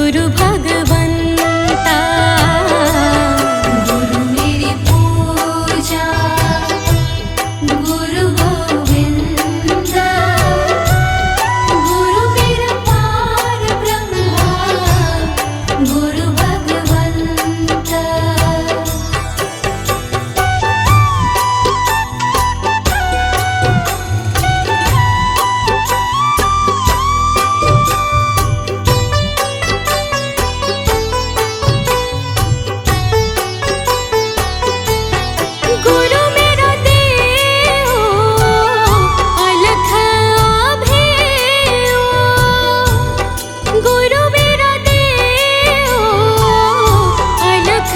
गुरु भगवंता। गुरु मेरी पूजा गुरु गोविंदा, गुरु मेरा पार ब्रह्मा गुरु भगवंता। गुरु मेरा देव अलख अभेयो, गुरु मेरा देव अलख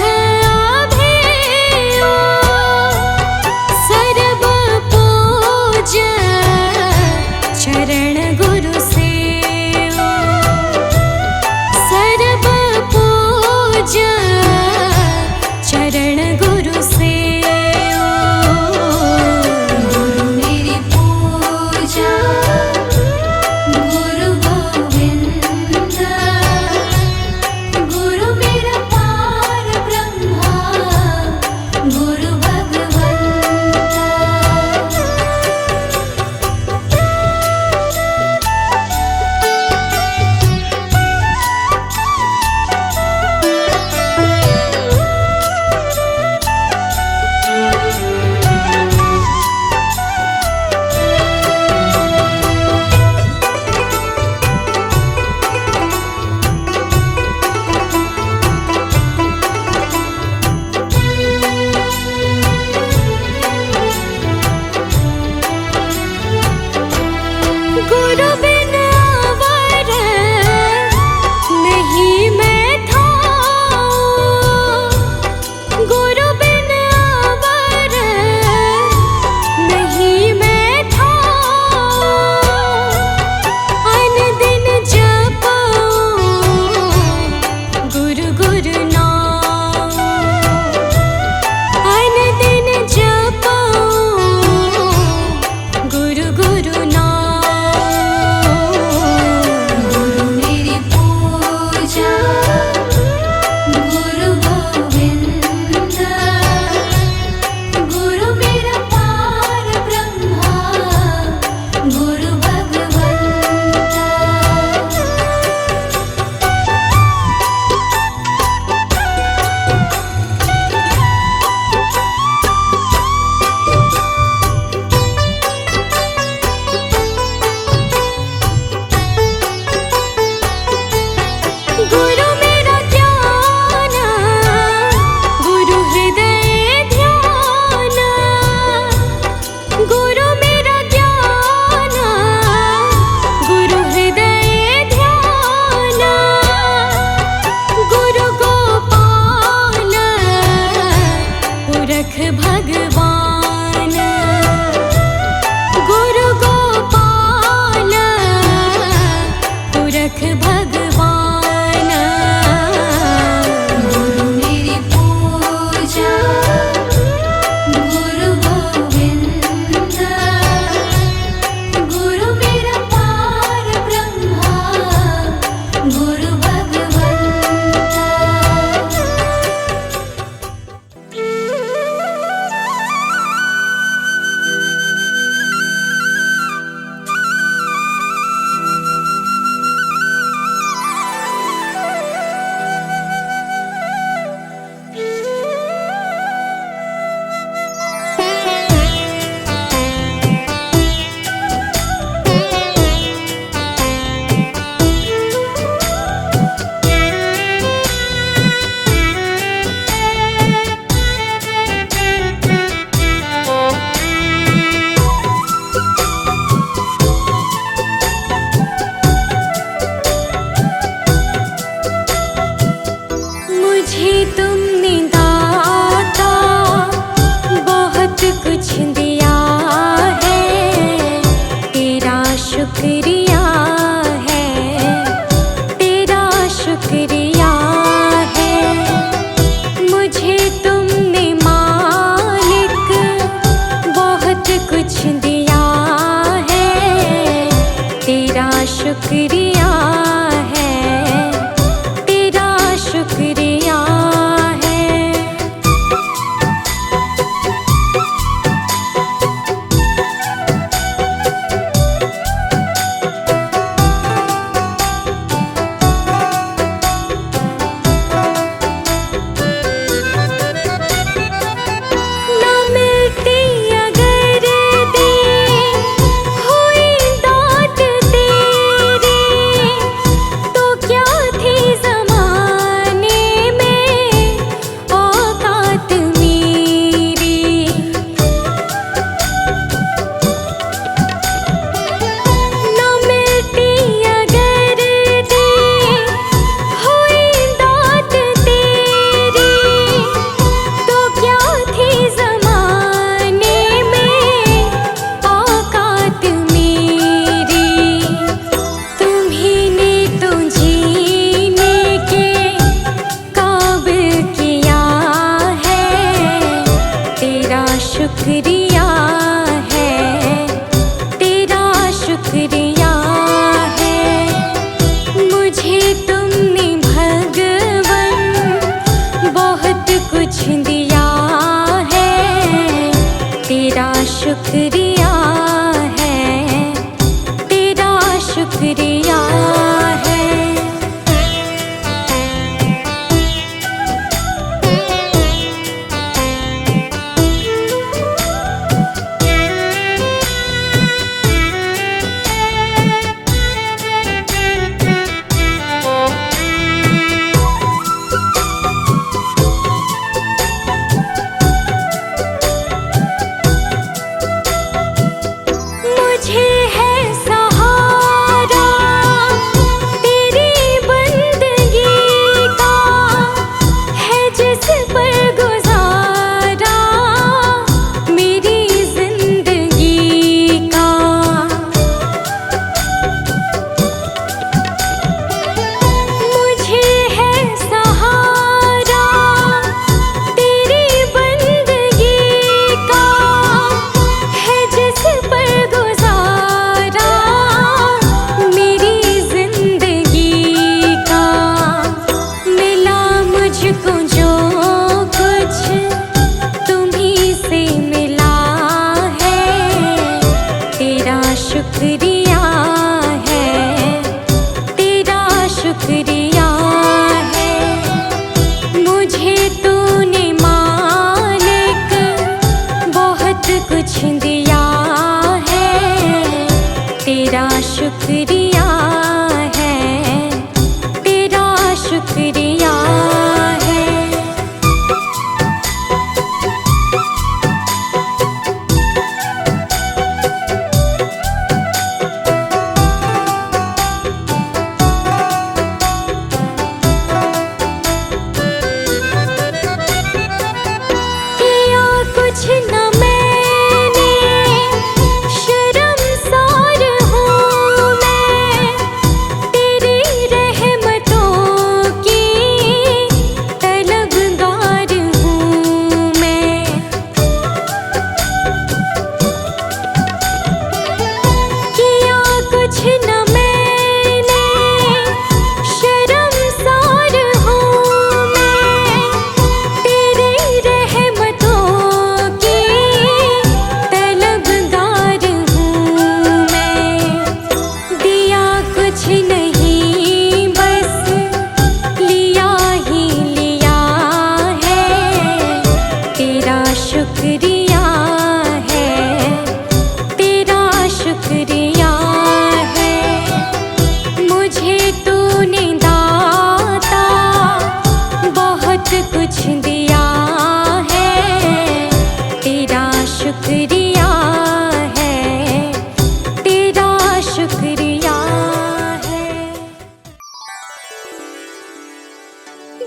अभेयो। सर्व पूज चरण गुरु सेवो, सर्व पूज चरण गुरु सेवो। गुरु मेरी पूजा गुरु गोविंदा, गुरु मेरा पार ब्रह्मा गुरु भगवंता। गुरु बिन अवर नहीं मैं थाऊं, गुरु बिन अवर नहीं मैं थाऊं। अन दिन जपूं गुरु गुरु नाम, अन दिन जपूं गुरु गुरु नाम। गुरु मेरी पूजा गुरु गोविंदा, गुरु मेरा पार ब्रह्मा गुरु भगवंता। गुरु मेरा ज्ञान गुरु हृदय ध्यान, गुरु मेरा ज्ञान गुरु हृदय ध्यान। गुरु गोपाल पुरख भगवान, गुरु गोपाल पुरख भगवान। गुरु मेरी पूजा गुरु गोविंदा, गुरु मेरा पार ब्रह्मा गुरु भगवंता। मुझे तुमने दाता बहुत कुछ दिया है, तेरा शुक्रिया है, तेरा शुक्रिया है। मुझे तुमने मालिक बहुत कुछ दिया है, तेरा शुक्रिया है,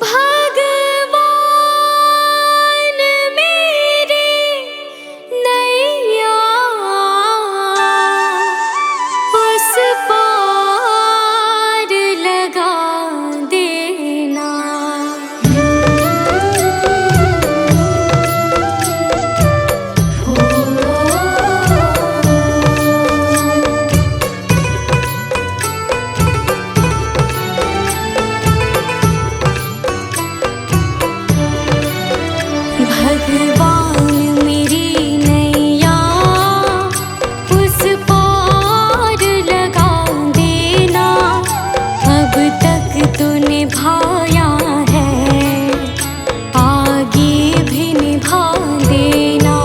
भगवान मेरी नैया उस पार लगा देना। भगवान मेरी नैया उस पार लगा देना। अब तक तो निभाया है, आगे भी निभा देना।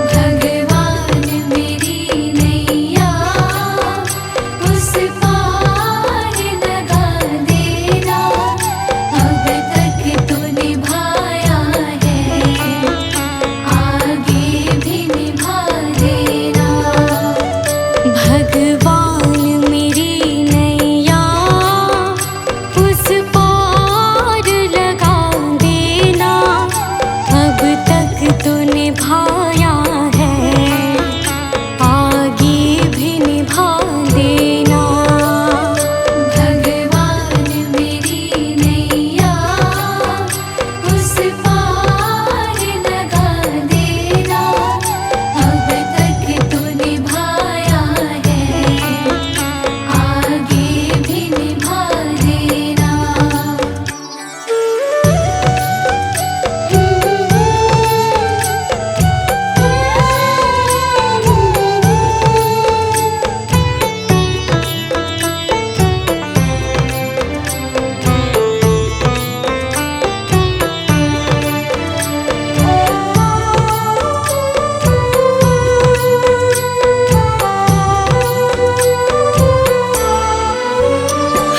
भगवान मेरी नैया उस पार लगा देना। अब तक तो निभाया आगे भी निभा देना। भगवान मेरी नैया उस पार लगा देना। अब तक तो निभाया है, आगे भी निभा देना। भगवान मेरी नैया उस पार लगा देना। अब तक तो निभाया है, आगे भी निभा देना।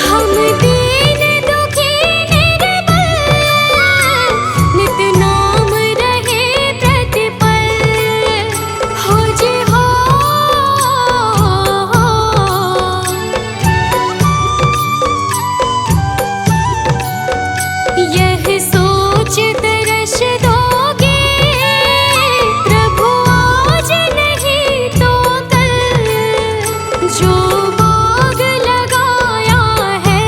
हम दीन दुखी निर्बल, नित नाम रहे प्रतिपल। हो जी हो, यह सोच तरस दोगे प्रभु आज नहीं तो कल। जो बाग लगाया है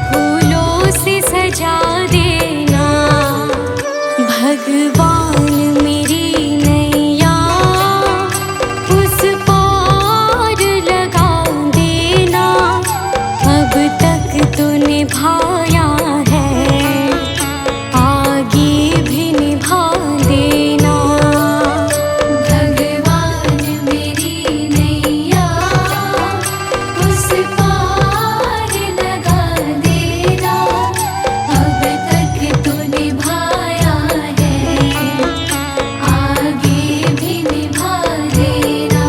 फूलों से सजा देना। भगवान मेरी नैया उस पार लगा देना। अब तक तो निभाया है, आगे भी निभा देना। भगवान मेरी नैया उस पार लगा देना। अब तक तो निभाया है, आगे भी निभा देना।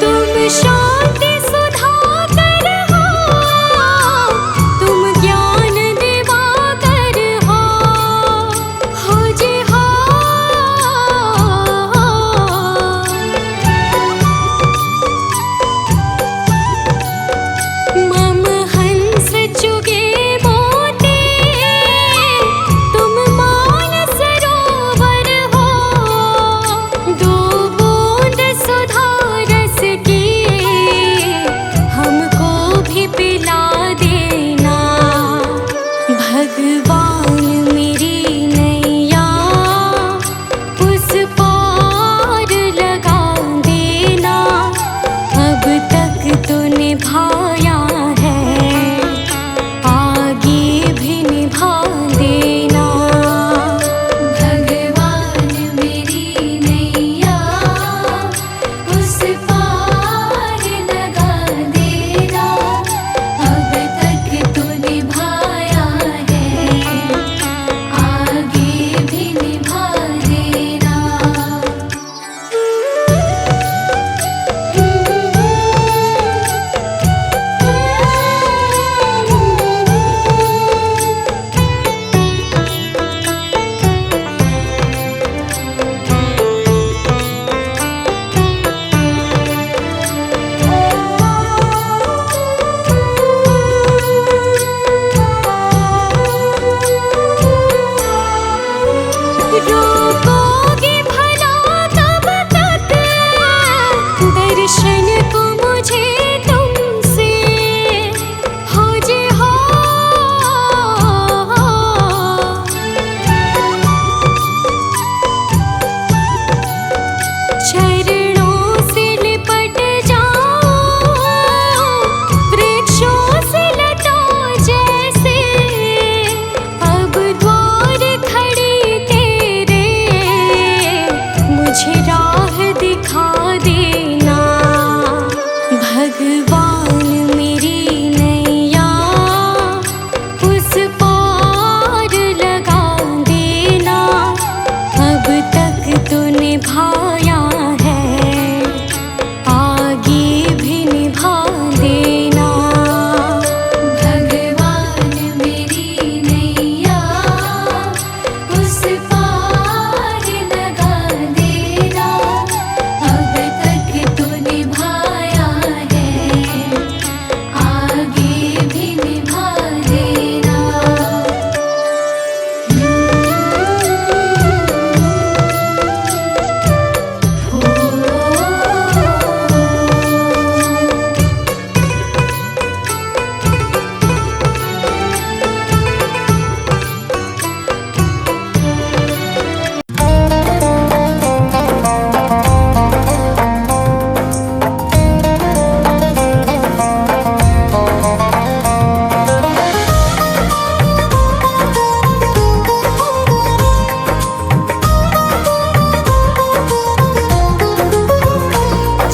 तुम शांति सुधाकर हो, तुम ज्ञान दिवाकर हो। हो जी हो, मम हंस चुगे मोती, तुम मान सरोवर हो। दो बूंद सुधा रस की भगवान मेरी नैया उस पार लगा देना। अब तक तो निभाया है, आगे भी निभा देना। भगवान मेरी नैया उस पार लगा देना। अब तक तो निभाया है, आगे भी निभा देना।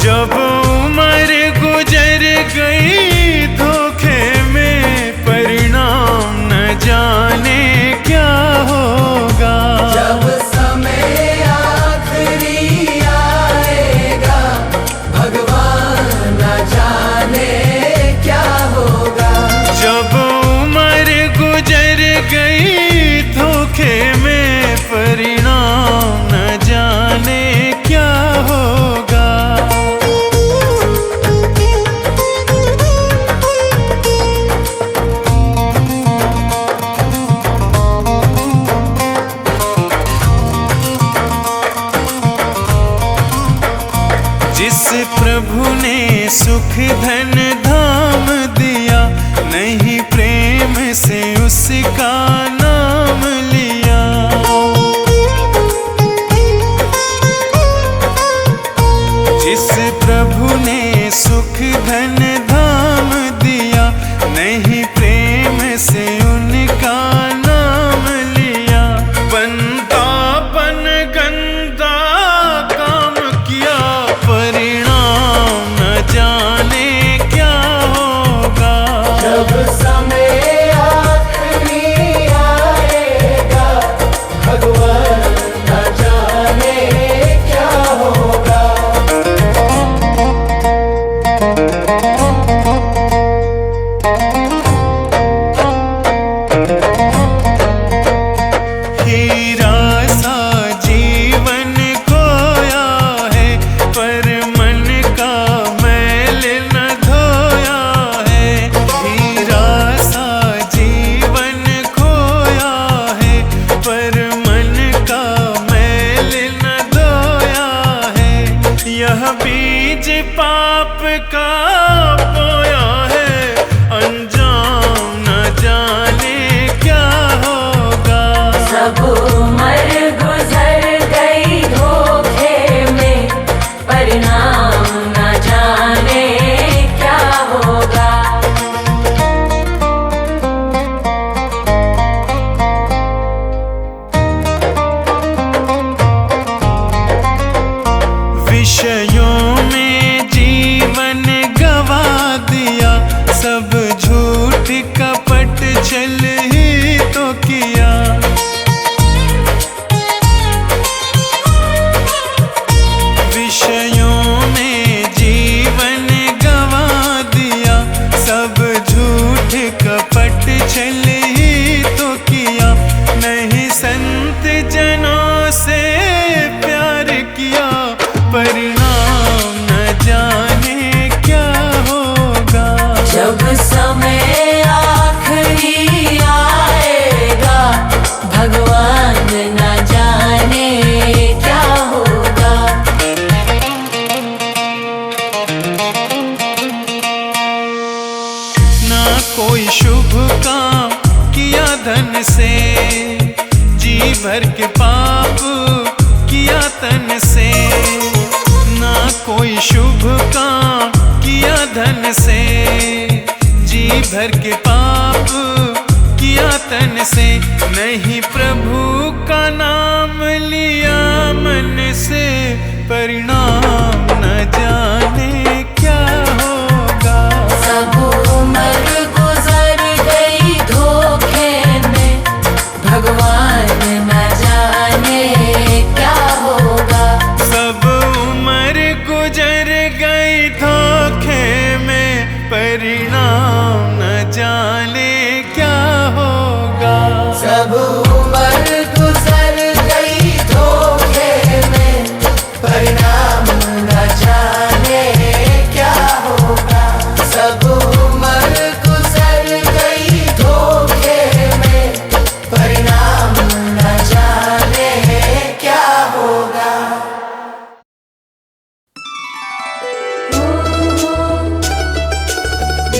जब उम्र गुजर गई धोखे में परिणाम न जाने क्या होगा। जब समय आखिरी आएगा भगवान न जाने क्या होगा। जब उम्र गुजर गई धोखे में परिणाम न जाने क्या होगा। जिस प्रभु ने सुख धन धाम दिया, नहीं प्रेम से उसका नाम लिया। जिस प्रभु ने सुख धन धाम दिया, नहीं प्रेम से उनका नाम लिया। बंदापन गंदा काम किया, परिणाम न जाने क्या होगा। जब समय आखिरी आएगा भगवान न जाने क्या होगा। हीरा सा जीवन खोया है, पर मन का मैल न धोया है। हीरा सा जीवन खोया है, पर मन का मैल न धोया है। यह बीज पाप का बोया है, अंजाम न जाने क्या होगा। सब उम्र गुजर गई धोखे में परिणाम न जाने क्या होगा। विषयों में जीवन गवा दिया, सब झूठ कपट छल ही तो किया। विषयों में जीवन गवा दिया, सब झूठ कपट छल ही तो किया। नहीं संत जनों से प्यार किया, परिणाम न जाने क्या होगा। जब समय आखिरी आएगा भगवान न जाने क्या होगा। ना कोई शुभ काम किया धन से, जी भर के पाप किया तन से। ना कोई शुभ काम किया धन से, जी भर के पाप किया तन से। नहीं प्रभु का नाम लिया मन से, परिणाम न जाने क्या होगा। परिणाम न जाने क्या होगा। सब उम्र गुजर गई धोखे में, परिणाम न जाने क्या होगा। सब उम्र गुजर गई धोखे में, परिणाम न जाने क्या होगा। ओ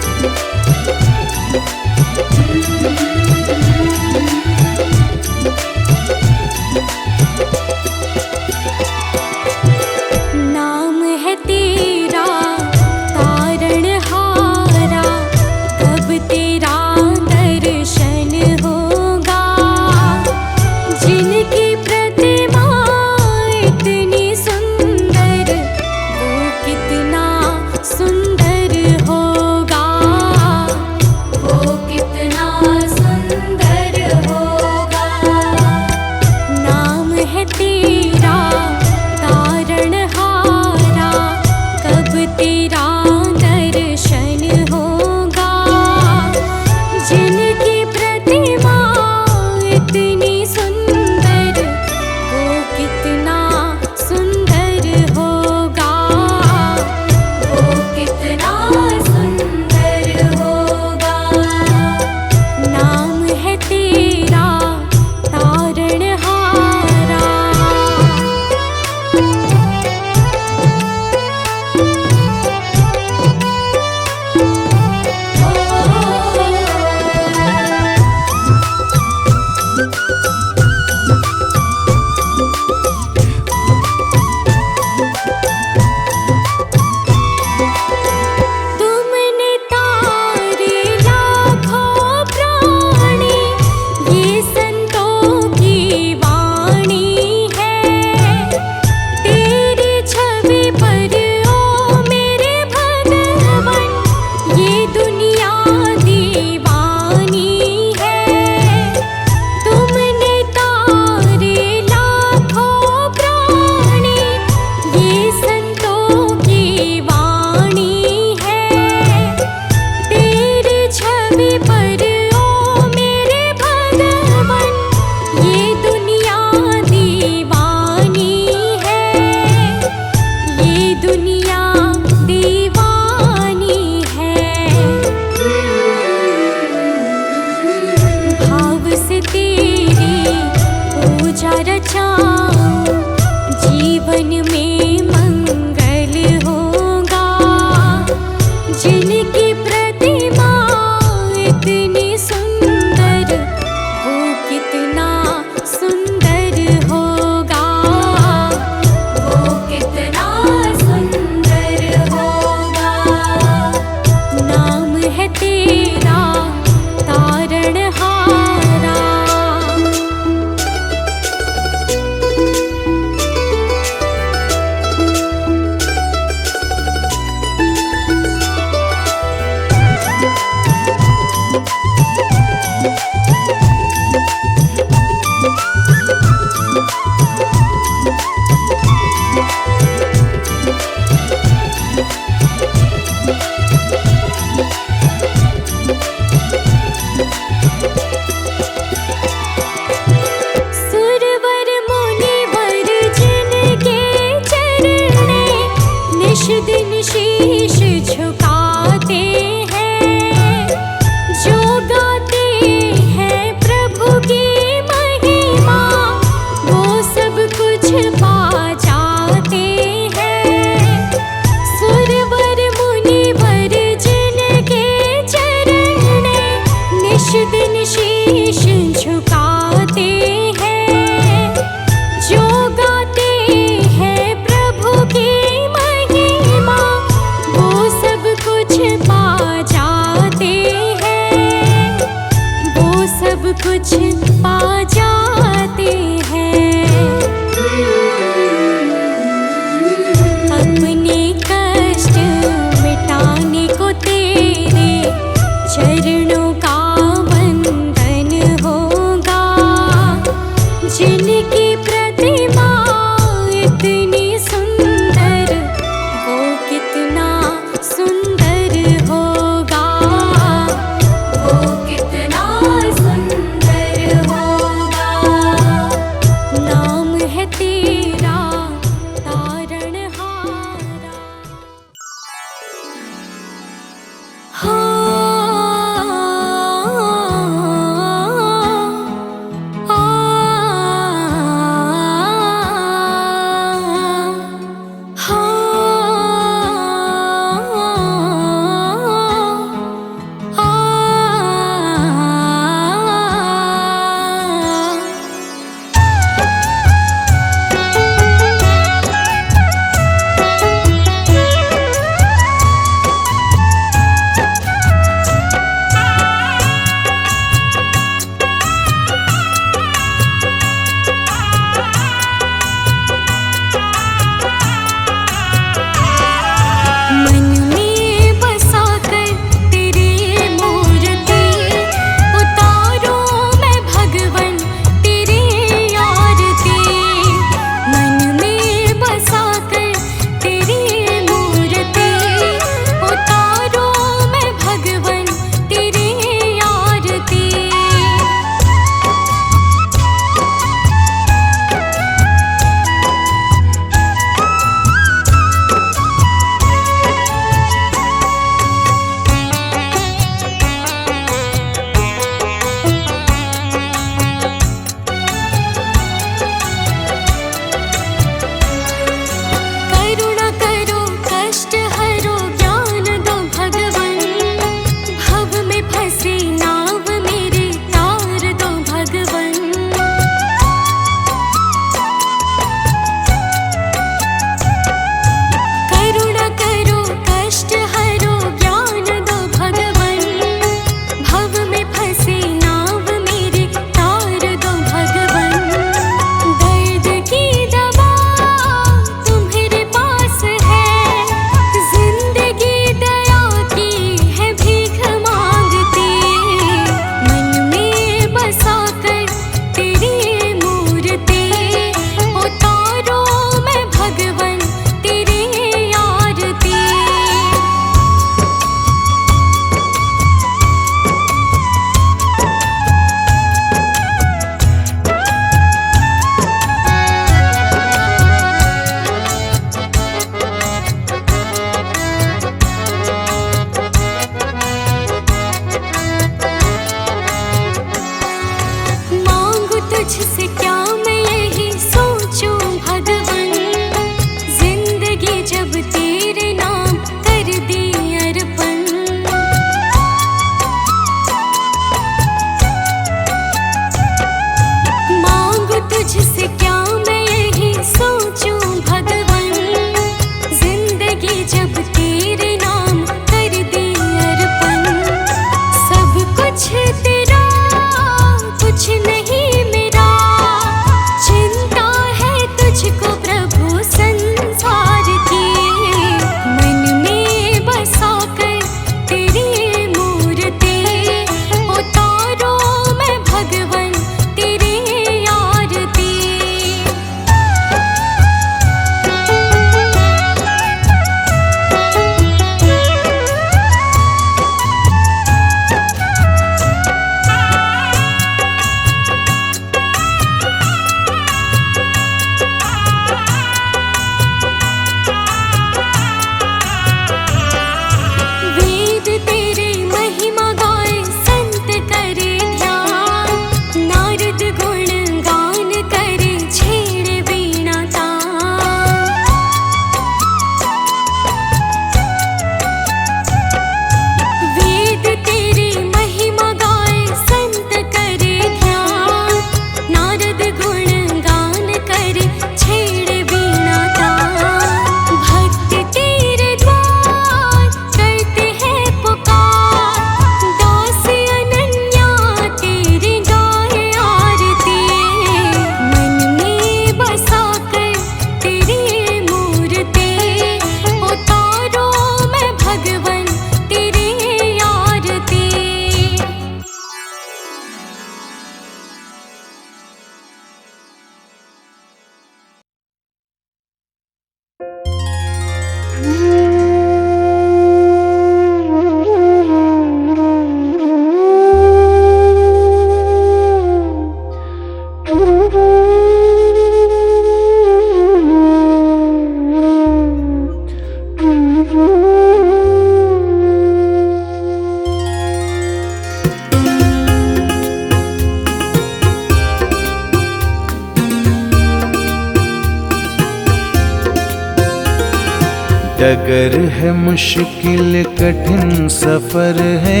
डगर है मुश्किल कठिन सफर है,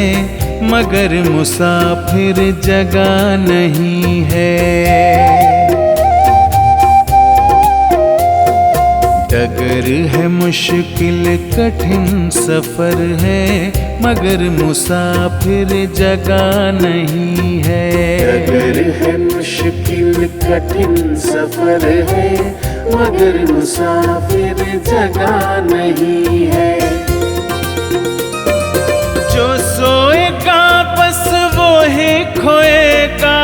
मगर मुसाफिर जगह नहीं है। डगर है मुश्किल कठिन सफर है, मगर मुसाफिर जगह नहीं है। डगर है मुश्किल कठिन सफर है, मगर मुसाफिर जगह नहीं है। जो सोएगा बस वो ही खोएगा,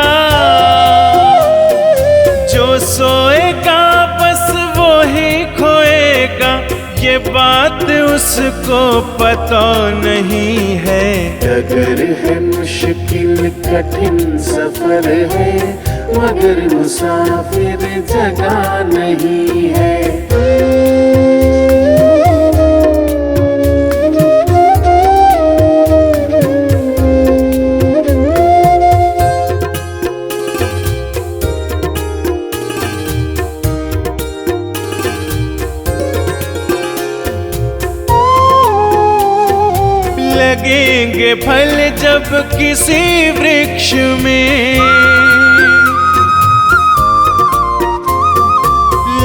जो सोएगा बस वो ही खोएगा, ये बात उसको पता नहीं है। डगर है मुश्किल कठिन सफर है, मगर मुसाफिर जगह नहीं है। लगेंगे फल जब किसी वृक्ष में,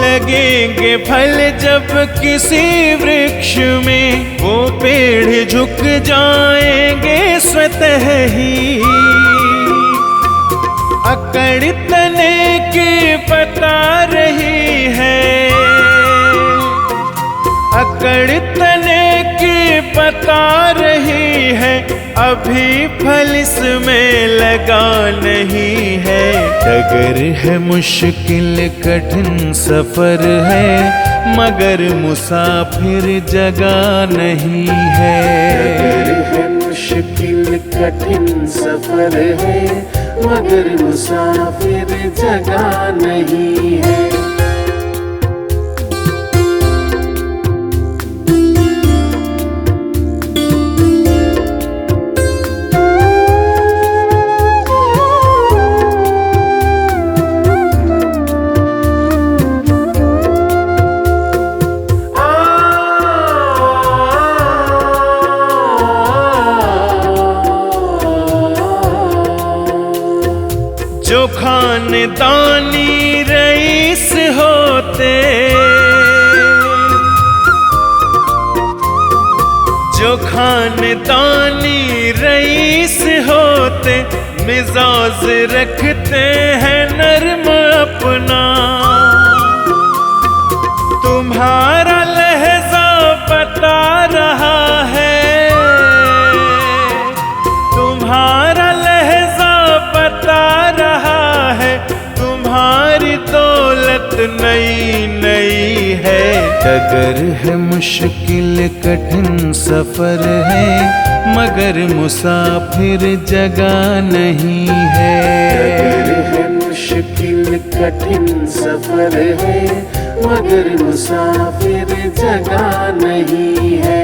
लगेंगे फल जब किसी वृक्ष में, वो पेड़ झुक जाएंगे स्वतः ही। अकड़ तने की बता रही है, अकड़ तने की बता रही है, अभी फल इसमें लगा नहीं है। डगर है मुश्किल कठिन सफर है, मगर मुसाफिर जगह नहीं है। डगर है मुश्किल कठिन सफर है, मगर मुसाफिर जगह नहीं है। जो खानदानी रईस होते, जो खानदानी रईस होते, मिजाज रखते हैं नर्म अपना। तुम्हारा लहजा बता रहा है, तुम्हारा लहजा बता रहा है, तुम्हारी दौलत नई नई है। डगर है मुश्किल कठिन सफर है, मगर मुसाफिर जगह नहीं है। डगर है मुश्किल कठिन सफर है, मगर मुसाफिर जगह नहीं है।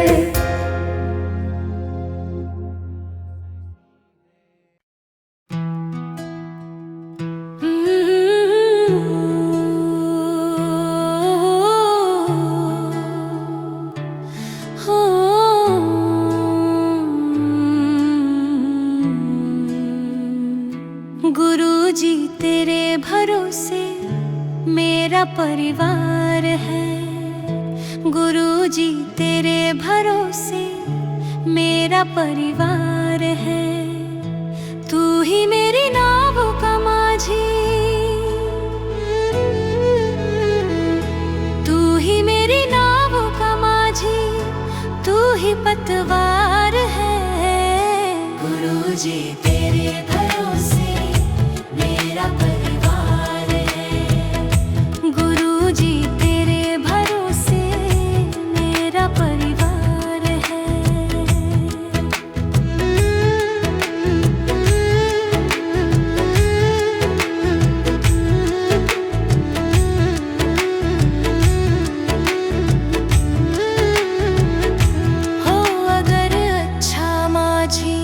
गुरुजी तेरे भरोसे मेरा परिवार है, गुरुजी तेरे भरोसे मेरा परिवार है। तू ही मेरी नाव का माझी, तू ही मेरी नाव का माझी, तू ही पतवार है। गुरुजी तेरे भरोसे मेरा परिवार है, गुरुजी तेरे भरोसे मेरा परिवार है। हो अगर अच्छा माझी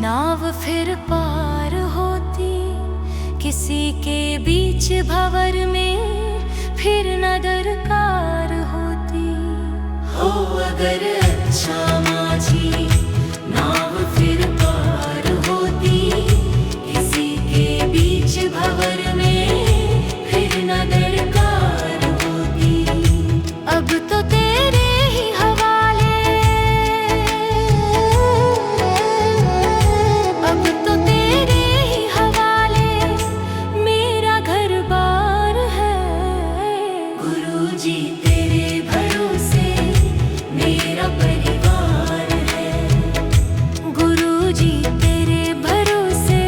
नाव फिर पा अगर अच्छा माझी नाव फिर पार होती, किसी के बीच भंवर में फिर न दरकार होती। अब तो तेरे ही हवाले, अब तो तेरे ही हवाले मेरा घर बार है। गुरुजी तेरे भरोसे मेरा परिवार है। गुरुजी तेरे भरोसे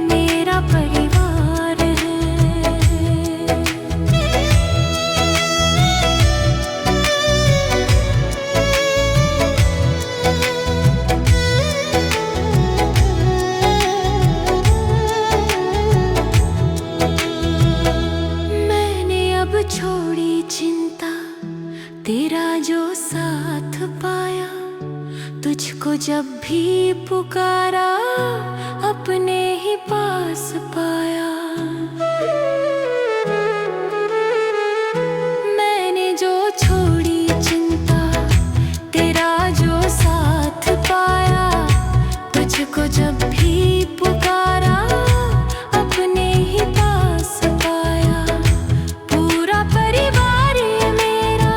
मेरा परिवार है। मैंने अब छोड़ी चिंता, तेरा जो साथ पाया। तुझको जब भी पुकारा, अपने ही पास पाया। मैंने जो छोड़ी चिंता, तेरा जो साथ पाया। तुझको जब भी पुकारा, अपने ही पास पाया। पूरा परिवार ये मेरा,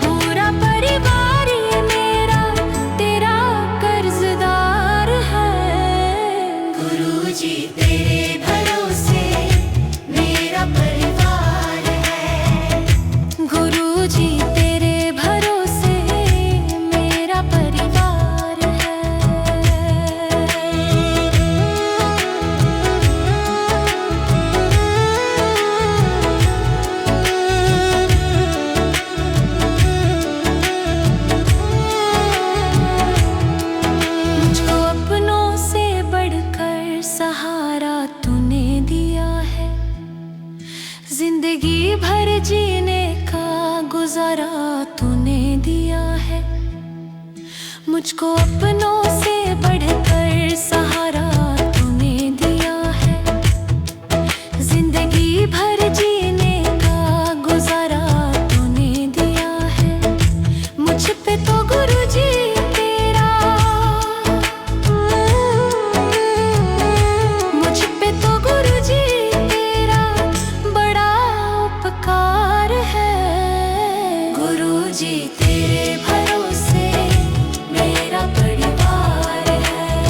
पूरा परिवार ये मेरा तेरा कर्जदार है। गुरुजी तेरे भरोसे मेरा परिवार है। गुरुजी तेरे भरोसे मेरा परिवार है। मुझको अपनों से बढ़कर सहारा तूने दिया है। जिंदगी भर जीने का गुजारा तूने दिया है। मुझको अपनों से बढ़कर सहारा तूने दिया है। जिंदगी भर जीने का गुजारा तूने दिया है। मुझ पे तो गुरुजी तेरा, मुझ पे तो गुरुजी तेरा बड़ा उपकार है। गुरुजी तेरे भरोसे मेरा परिवार है।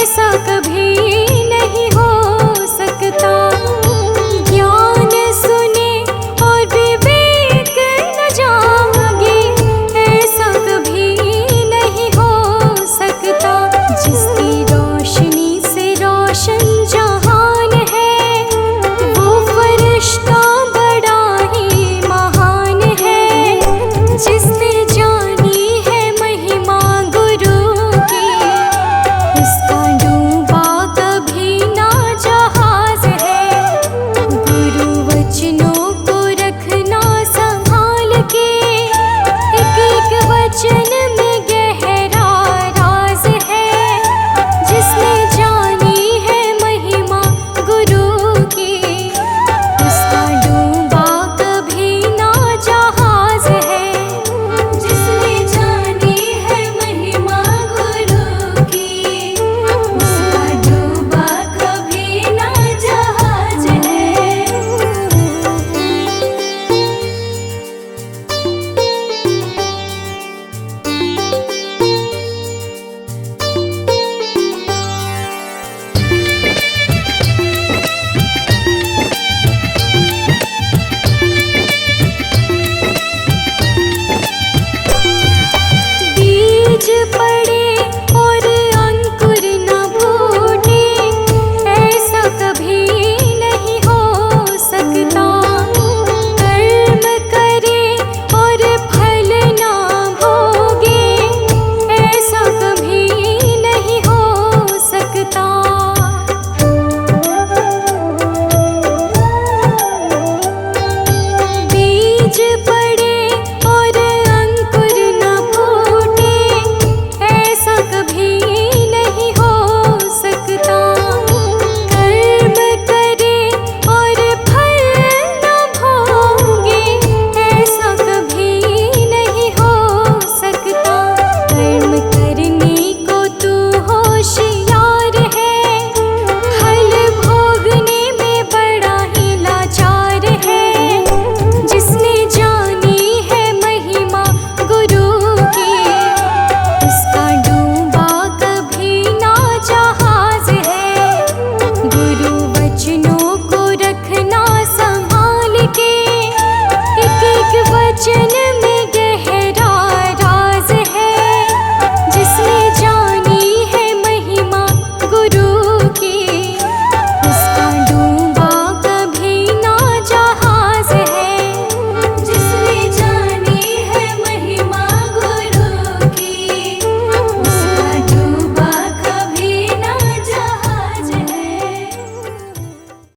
ऐसा